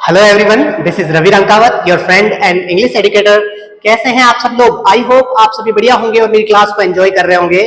Hello everyone, this is Ravi Rankawat, your friend and English educator. कैसे हैं आप सब लोग? आई होप आप सभी बढ़िया होंगे और मेरी क्लास को एंजॉय कर रहे होंगे।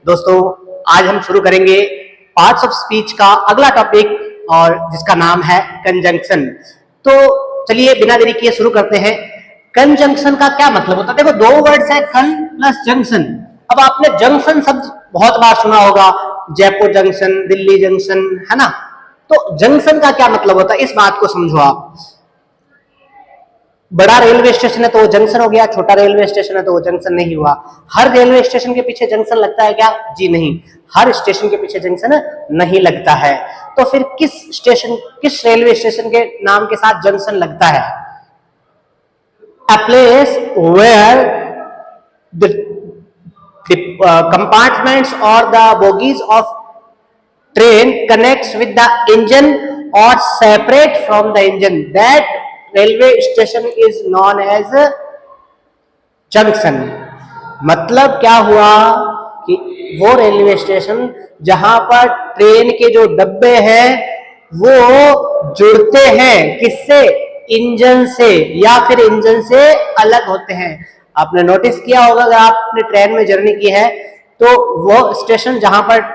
दोस्तों, आज हम शुरू करेंगे पार्ट्स ऑफ स्पीच का अगला टॉपिक, और जिसका नाम है कंजंक्शन। तो चलिए बिना देरी किए शुरू करते हैं। कंजंक्शन का क्या मतलब होता है? देखो, दो वर्ड्स है, कन प्लस जंक्शन। अब आपने जंक्शन शब्द बहुत बार सुना होगा, जयपुर जंक्शन, दिल्ली जंक्शन, है ना। तो जंक्शन का क्या मतलब होता है, इस बात को समझो आप। बड़ा रेलवे स्टेशन है तो वो जंक्शन हो गया, छोटा रेलवे स्टेशन है तो वो जंक्शन नहीं हुआ। हर रेलवे स्टेशन के पीछे जंक्शन लगता है क्या? जी नहीं, हर स्टेशन के पीछे जंक्शन नहीं लगता है। तो फिर किस रेलवे स्टेशन के नाम के साथ जंक्शन लगता है? A place where the compartments or the bogies of train connects with the engine or separate from the engine, that railway station is known as junction। मतलब क्या हुआ कि वो रेलवे स्टेशन जहां पर ट्रेन के जो डब्बे हैं वो जुड़ते हैं, किससे? इंजन से, या फिर इंजन से अलग होते हैं। आपने नोटिस किया होगा, अगर आपने ट्रेन में जर्नी की है तो वो स्टेशन जहां पर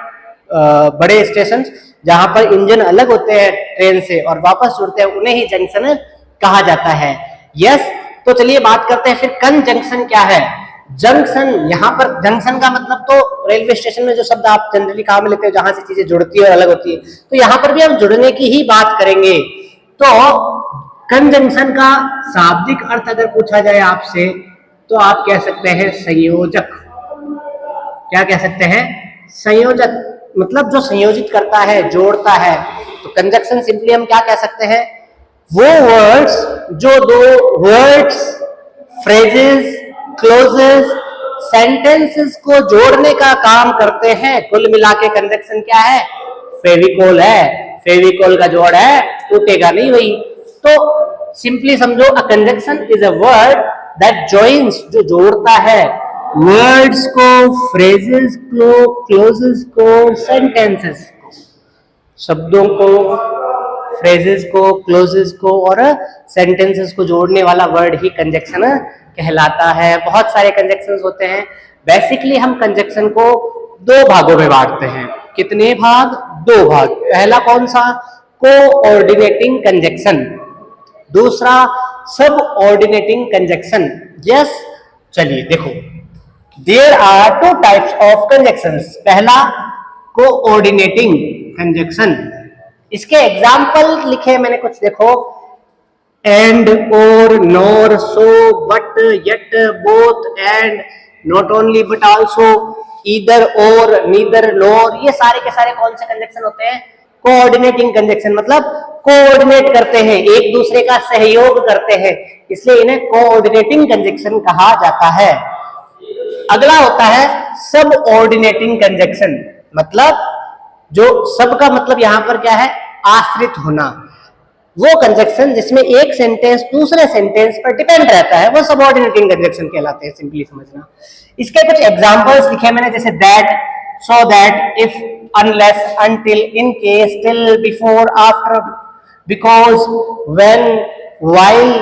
बड़े स्टेशन जहां पर इंजन अलग होते हैं ट्रेन से और वापस जुड़ते हैं, उन्हें ही जंक्शन कहा जाता है। यस, तो चलिए बात करते हैं फिर कंजंक्शन क्या है। जंक्शन, यहाँ पर जंक्शन का मतलब तो रेलवे स्टेशन में जो शब्द आप जनरली काम में लेते हो, जहां से चीजें जुड़ती है और अलग होती है, तो यहाँ पर भी हम जुड़ने की ही बात करेंगे। तो कंजंक्शन का शाब्दिक अर्थ अगर पूछा जाए आपसे तो आप कह सकते हैं संयोजक। क्या कह सकते हैं? संयोजक, मतलब जो संयोजित करता है, जोड़ता है। तो कंजंक्शन सिंपली हम क्या कह सकते हैं? वो वर्ड्स जो दो वर्ड्स, फ्रेजेस, क्लोजेस, सेंटेंसेस को जोड़ने का काम करते हैं, कुल मिला के कंजंक्शन क्या है? फेविकोल है। फेविकोल का जोड़ है, टूटेगा नहीं वही। तो सिंपली समझो, a conjunction is a word that joins, जो जोड़ता है वर्ड्स को, फ्रेजेस को, क्लोजेस को, सेंटेंसेस को, शब्दों को, फ्रेजेस को, क्लोजेस को और सेंटेंसेस को जोड़ने वाला वर्ड ही कंजंक्शन कहलाता है। बहुत सारे कंजंक्शंस होते हैं। बेसिकली हम कंजंक्शन को दो भागों में बांटते हैं। कितने भाग? दो भाग। पहला कौन सा? Coordinating conjunction. दूसरा सब ऑर्डिनेटिंग कंजंक्शन। यस, चलिए देखो, there are two types of conjunctions. पहला कोऑर्डिनेटिंग कंजंक्शन, इसके एग्जाम्पल लिखे मैंने कुछ, देखो, and, or, nor, so, but, yet, both, and, not only but also, either, or, neither, nor, ये सारे के सारे कौन से कंजंक्शन होते हैं? Coordinating conjunction. मतलब कोऑर्डिनेट करते हैं, एक दूसरे का सहयोग करते हैं, इसलिए इन्हें कोऑर्डिनेटिंग कंजंक्शन कहा जाता है। अगला होता है सब ऑर्डिनेटिंग कंजंक्शन। मतलब जो सब का मतलब यहां पर क्या है? आश्रित होना। वो कंजंक्शन जिसमें एक सेंटेंस दूसरे सेंटेंस पर डिपेंड रहता है, वो सब ऑर्डिनेटिंग कंजंक्शन कहलाते हैं। सिंपली समझना। इसके कुछ एग्जांपल्स लिखे मैंने, जैसे that, so that, if, unless, until, in case, till, before, after, because, when, while,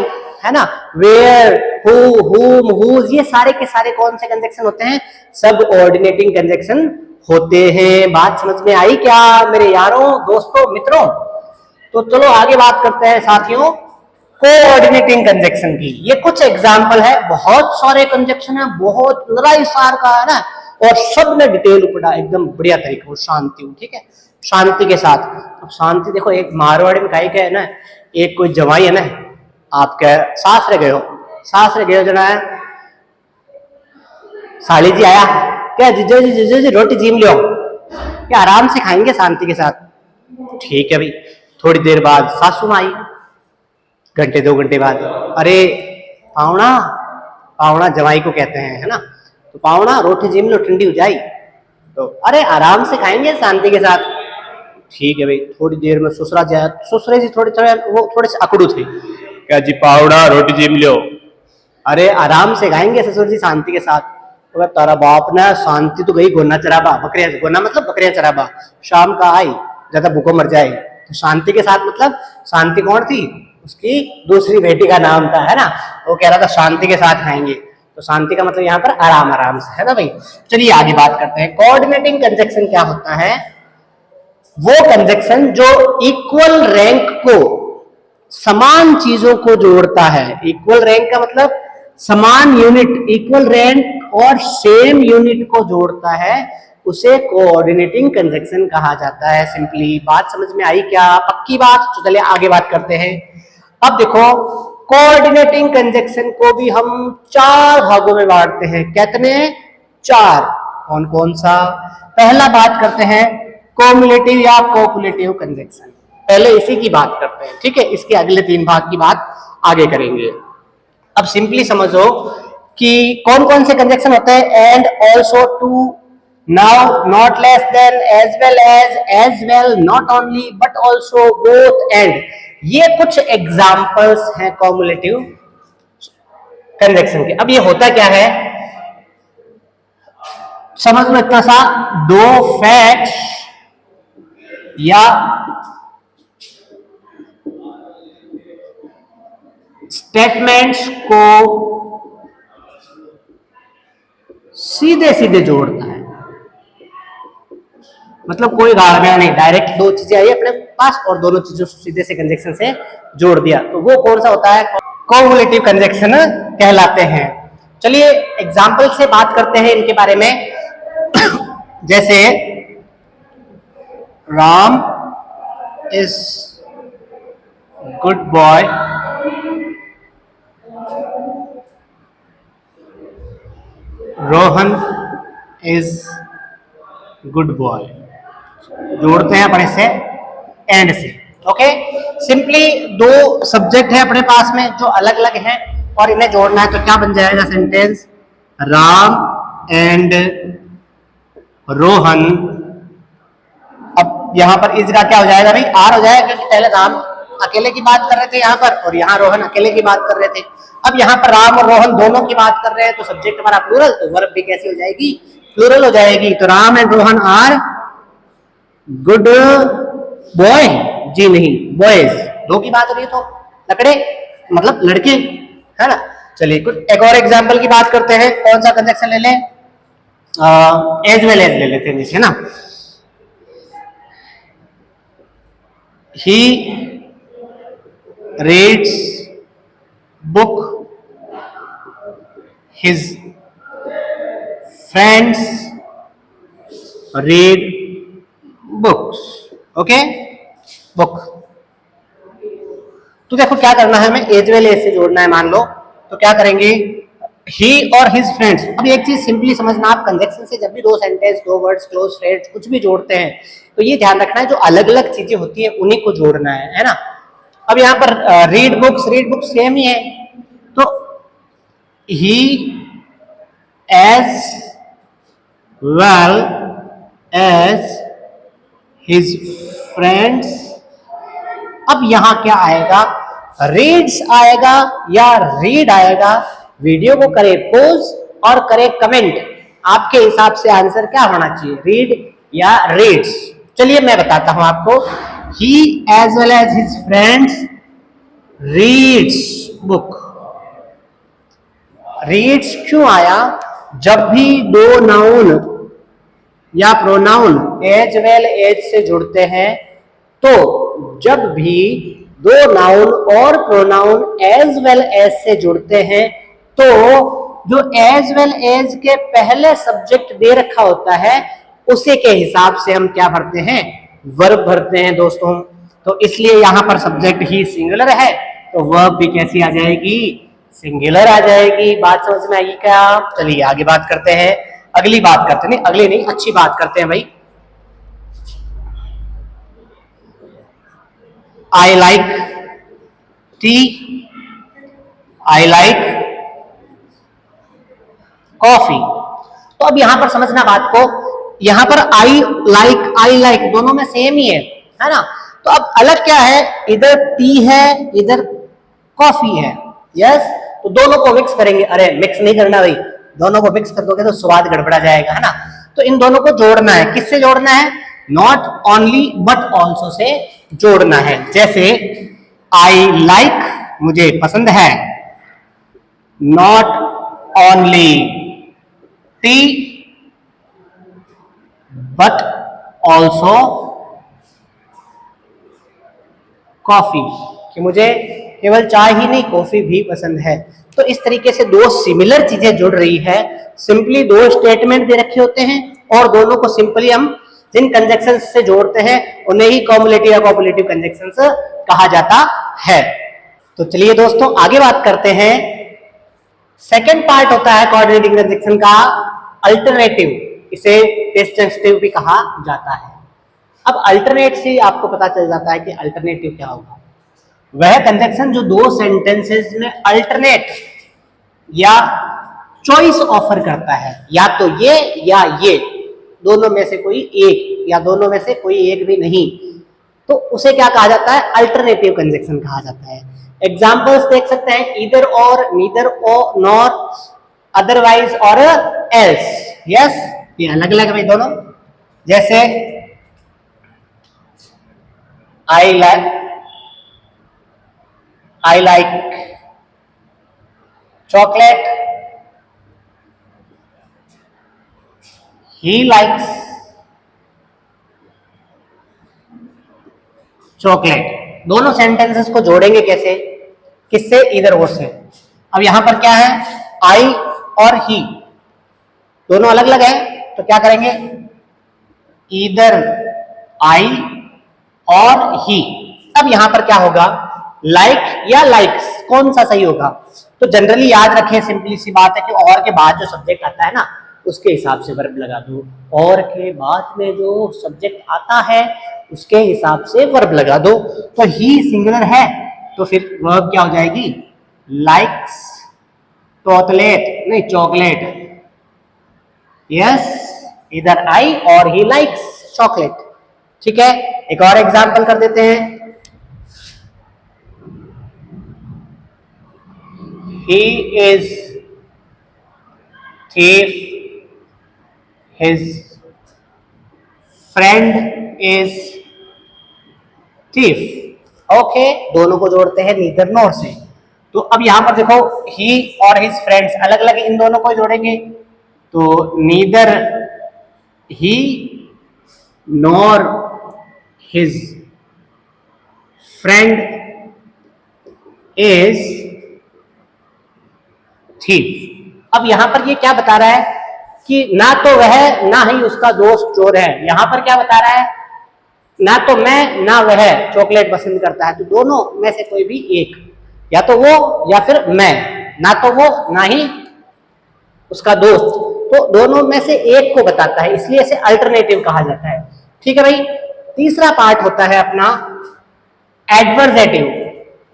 है ना, where, who, whom, whose, ये सारे के सारे कौन से कंजंक्शन होते हैं? सब ऑर्डिनेटिंग कंजंक्शन होते हैं। बात समझ में आई क्या मेरे यारों, दोस्तों, मित्रों? तो चलो आगे बात करते हैं साथियों कोऑर्डिनेटिंग कंजंक्शन की। ये कुछ एग्जाम्पल है, बहुत सारे कंजंक्शन है, बहुत लड़ाई सार का है ना, और सब ने डिटेल पढ़ा एकदम बढ़िया तरीके से, शांति, ठीक है, शांति के साथ। अब शांति देखो, एक मारवाड़ी में कहीं है ना, एक कोई जवाई है ना, आपके सासरे गए हो जना है, साली जी आया क्या, जीजो जी रोटी जीम लो, क्या आराम से खाएंगे शांति के साथ? ठीक है भाई। थोड़ी देर बाद सासू माँ आई, घंटे 2 घंटे बाद, अरे पावना जवाई को कहते हैं, है ना, तो पावना रोटी जिम लो, ठंडी हो जाए, तो अरे आराम से खाएंगे शांति के साथ। ठीक है भाई। थोड़ी देर में ससुरे जी थोड़े से अकड़ू थे, क्या जी पावना रोटी जिम लो, अरे आराम से खाएंगे ससुर जी शांति के साथ। तो तारा बाप ने शांति तो गई गोना चराबा, बकरियां, गोना मतलब बकरियां चराबा, शाम का आई, ज्यादा भूखो मर जाए। तो शांति के साथ मतलब शांति कौन थी? उसकी दूसरी बेटी का नाम था, है ना। वो कह रहा था शांति के साथ खाएंगे, तो शांति का मतलब यहाँ पर आराम आराम से, है ना भाई। चलिए आगे बात करते हैं। कोऑर्डिनेटिंग कंजक्शन क्या होता है? वो कंजक्शन जो इक्वल रैंक को, समान चीजों को जोड़ता है। इक्वल रैंक का मतलब समान यूनिट, इक्वल रैंक और सेम यूनिट को जोड़ता है, उसे कोऑर्डिनेटिंग कंजक्शन कहा जाता है। सिंपली बात समझ में आई क्या? पक्की बात। तो चलिए आगे बात करते हैं। अब देखो, कोऑर्डिनेटिंग कंजक्शन को भी हम 4 भागों में बांटते हैं। कितने? 4। कौन कौन सा? पहला बात करते हैं कोमुलेटिव या कोपुलेटिव कंजक्शन। पहले इसी की बात करते हैं, ठीक है। इसके अगले 3 भाग की बात आगे करेंगे। अब सिंपली समझो कि कौन कौन से कंजक्शन होते हैं। And, also, too, now, not less than, as well, not only, but also, both, and. ये कुछ एग्जाम्पल्स हैं कोमुलेटिव कंजक्शन के। अब ये होता क्या है, समझ लो इतना सा, 2 फैक्ट्स या स्टेटमेंट्स को सीधे सीधे जोड़ता है। मतलब कोई गाड़बेड़ा नहीं, डायरेक्ट 2 चीजें आई अपने पास और दोनों चीजों को सीधे से कंजक्शन से जोड़ दिया, तो वो कौन सा होता है? कोमुलेटिव कंजक्शन कहलाते हैं। चलिए एग्जाम्पल से बात करते हैं इनके बारे में। जैसे Ram is good boy, Rohan is good boy. जोड़ते हैं अपने से एंड से। ओके, सिंपली 2 सब्जेक्ट है अपने पास में जो अलग अलग हैं और इन्हें जोड़ना है, तो क्या बन जाएगा सेंटेंस? राम एंड रोहन। अब यहां पर इज का क्या हो जाएगा भाई? आर हो जाएगा, क्योंकि पहले राम अकेले की बात कर रहे थे यहाँ पर, और यहाँ रोहन अकेले की बात कर रहे थे। अब यहाँ पर राम और रोहन दोनों की बात कर रहे हैं, तो सब्जेक्ट हमारा प्लूरल, तो वर्ब भी कैसी हो जाएगी? प्लूरल हो जाएगी। तो Ram and Rohan are good boy. जी नहीं, बॉयज। 2 की बात हो रही है, तो लकड़े मतलब लड़के, है ना। चलिए कुछ एक और एग्जाम्पल की बात करते हैं। कौन सा कंजक्शन ले लें? एज वेल एज ले लेते हैं, जैसे, है ना। He reads book, his friends read books. Okay, book. तो देखो क्या करना है, हमें एज वेल एज से जोड़ना है मान लो, तो क्या करेंगे? ही और हिज फ्रेंड्स। अब एक चीज सिंपली समझना, आप कंजक्शन से जब भी 2 सेंटेंस, 2 वर्ड्स, क्लोज फ्रेंड्स कुछ भी जोड़ते हैं, तो ये ध्यान रखना है जो अलग अलग चीजें होती है उन्हीं को जोड़ना है ना। अब यहाँ पर रीड बुक्स सेम ही है, तो he as well as his friends. अब यहां क्या आएगा? रीड्स आएगा या रीड आएगा? वीडियो को करे पॉज और करे कमेंट, आपके हिसाब से आंसर क्या होना चाहिए, रीड या रीड्स? चलिए मैं बताता हूं आपको। He as well as his friends reads book. Reads क्यों आया? जब भी 2 नाउन या प्रोनाउन एज वेल एज से जुड़ते हैं, तो जब भी 2 नाउन और प्रोनाउन एज वेल एज से जुड़ते हैं, तो जो एज वेल एज के पहले सब्जेक्ट दे रखा होता है, उसी के हिसाब से हम क्या भरते हैं? वर्ब भरते हैं दोस्तों। तो इसलिए यहां पर सब्जेक्ट ही सिंगुलर है, तो वर्ब भी कैसी आ जाएगी? सिंगुलर आ जाएगी। बात समझ में आएगी क्या? चलिए आगे बात करते हैं। अगली बात करते हैं, अगली नहीं, अच्छी बात करते हैं भाई। I like T, I like coffee. तो अब यहां पर समझना बात को, यहां पर आई लाइक दोनों में सेम ही है ना। तो अब अलग क्या है? इधर टी है, इधर कॉफी है। यस, तो दोनों को मिक्स करेंगे। अरे मिक्स नहीं करना भाई, दोनों को मिक्स कर दोगे तो स्वाद गड़बड़ा जाएगा, है ना। तो इन दोनों को जोड़ना है। किससे जोड़ना है? Not only but also say जोड़ना है। जैसे आई लाइक मुझे पसंद है, not only T but also coffee, कि मुझे केवल चाय ही नहीं कॉफी भी पसंद है। तो इस तरीके से दो सिमिलर चीजें जुड़ रही है, सिंपली दो स्टेटमेंट दे रखे होते हैं और दोनों को सिंपली हम जिन कंजक्शन से जोड़ते हैं उन्हें ही कॉम्युलेटिव या कोऑपरेटिव कंजक्शंस कहा जाता है। तो चलिए दोस्तों आगे बात करते हैं। सेकेंड पार्ट होता है कोऑर्डिनेटिंग कंजक्शन का अल्टरनेटिव, इसे टेस्ट सेंसिटिव भी कहा जाता है। अब अल्टरनेट से आपको पता चल जाता है कि अल्टरनेटिव क्या होगा। वह कंजक्शन जो दो सेंटेंसेस में अल्टरनेट या चॉइस ऑफर करता है, या तो ये या ये, दोनों में से कोई एक या दोनों में से कोई एक भी नहीं, तो उसे क्या कहा जाता है? अल्टरनेटिव कंजक्शन कहा जाता है। एग्जांपल्स देख सकते हैं, ईदर और, नीदर और, नॉर, अदरवाइज और एल्स। यस, ये अलग अलग है दोनों। जैसे I like chocolate, he likes chocolate. दोनों सेंटेंसेस को जोड़ेंगे कैसे? किससे? ईदर और से। अब यहां पर क्या है? आई और ही दोनों अलग अलग है, तो क्या करेंगे? ईदर आई और ही। अब यहां पर क्या होगा? लाइक या लाइक्स, कौन सा सही होगा? तो जनरली याद रखें, सिंपली सी बात है कि और के बाद जो सब्जेक्ट आता है ना, उसके हिसाब से वर्ब लगा दो। और के बाद में जो सब्जेक्ट आता है उसके हिसाब से वर्ब लगा दो। तो ही सिंगुलर है तो फिर वर्ब क्या हो जाएगी? लाइक्स चॉकलेट, नहीं चॉकलेट। यस, इधर आई और ही लाइक्स चॉकलेट। ठीक है, एक और एग्जांपल कर देते हैं। He is thief, his friend is thief। Okay, दोनों को जोड़ते हैं नीदर नॉर से। तो अब यहां पर देखो, he और his friends अलग अलग, इन दोनों को जोड़ेंगे तो neither he nor his friend is thief। अब यहां पर ये क्या बता रहा है कि ना तो वह ना ही उसका दोस्त चोर है। यहां पर क्या बता रहा है? ना तो मैं ना वह चॉकलेट पसंद करता है, तो दोनों में से कोई भी एक, या तो वो या फिर मैं, ना तो वो ना ही उसका दोस्त, तो दोनों में से एक को बताता है, इसलिए इसे अल्टरनेटिव कहा जाता है। ठीक है भाई। तीसरा पार्ट होता है अपना एडवर्सेटिव।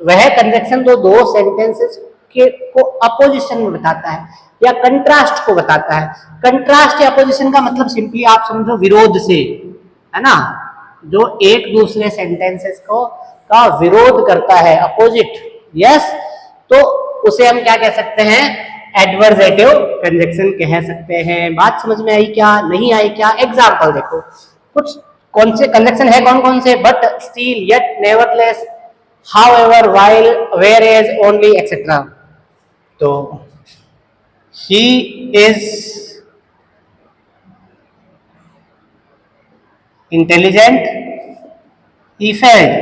वह कंजक्शन दो सेंटेंसेस के को अपोजिशन में बताता है या कंट्रास्ट को बताता है। कंट्रास्ट या अपोजिशन का मतलब सिंपली आप समझो विरोध से, है ना, जो एक दूसरे सेंटेंसेस को का विरोध करता है, अपोजिट। यस, तो उसे हम क्या कह सकते हैं? एडवर्सेटिव कंजक्शन कह सकते हैं। बात समझ में आई क्या? नहीं आई क्या? एग्जांपल देखो, कुछ कौन से कंजक्शन है, कौन कौन से? But, still, yet, nevertheless, however, while, whereas, only, etc। तो he is intelligent, he failed।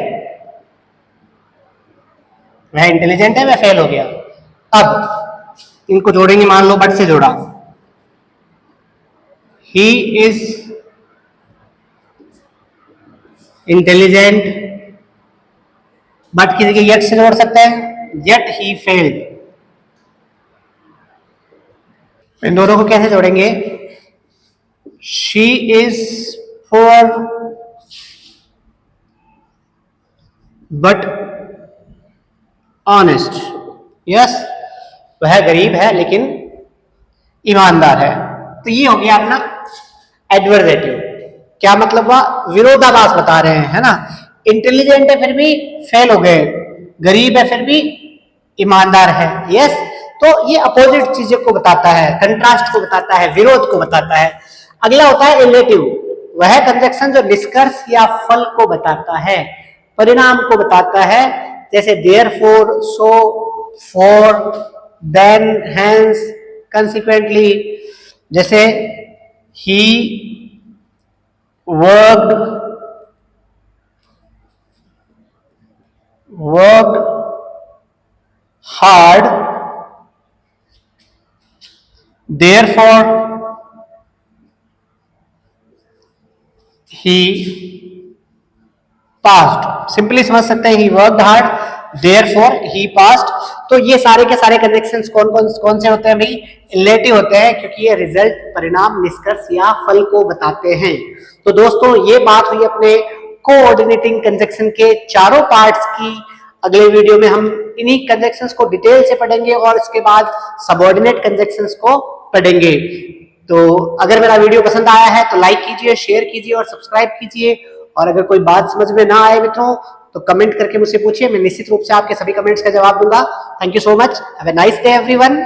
वह इंटेलिजेंट है, वह फेल हो गया। अब इनको जोड़ेंगे, मान लो बट से जोड़ा, he is intelligent, बट किसी के येट से जोड़ सकते हैं, yet he failed। इन दोनों को कैसे जोड़ेंगे? She is poor but honest। Yes, वह गरीब है लेकिन ईमानदार है। तो ये हो गया अपना एडवर्सेटिव। क्या मतलब हुआ? विरोधाभास बता रहे हैं, है ना। इंटेलिजेंट है फिर भी फेल हो गए, गरीब है फिर भी ईमानदार है। यस, तो ये अपोजिट चीजों को बताता है, कंट्रास्ट को बताता है, विरोध को बताता है। अगला होता है रिलेटिव। वह कंजक्शन जो निष्कर्ष या फल को बताता है, परिणाम को बताता है, जैसे therefore, so, for, then, hence, consequently, जैसे he worked hard, therefore he passed। Simply समझ सकते हैं, he worked hard, therefore he passed। तो ये सारे के सारे कंजक्शंस कौन से होते हैं भाई? रिलेटिव होते हैं, क्योंकि ये रिजल्ट, परिणाम, निष्कर्ष या फल को बताते हैं। तो दोस्तों ये बात हुई अपने कोऑर्डिनेटिंग कंजक्शन के चारों पार्ट्स की। अगले वीडियो में हम इन्हीं कंजक्शंस को डिटेल से पढ़ेंगे और इसके बाद सबऑर्डिनेट कंजक्शंस को पढ़ेंगे। तो अगर मेरा वीडियो पसंद आया है तो लाइक कीजिए, शेयर कीजिए और सब्सक्राइब कीजिए। और अगर कोई बात समझ में ना आए मित्रों तो कमेंट करके मुझसे पूछिए, मैं निश्चित रूप से आपके सभी कमेंट्स का जवाब दूंगा। Thank you so much, have a nice day everyone.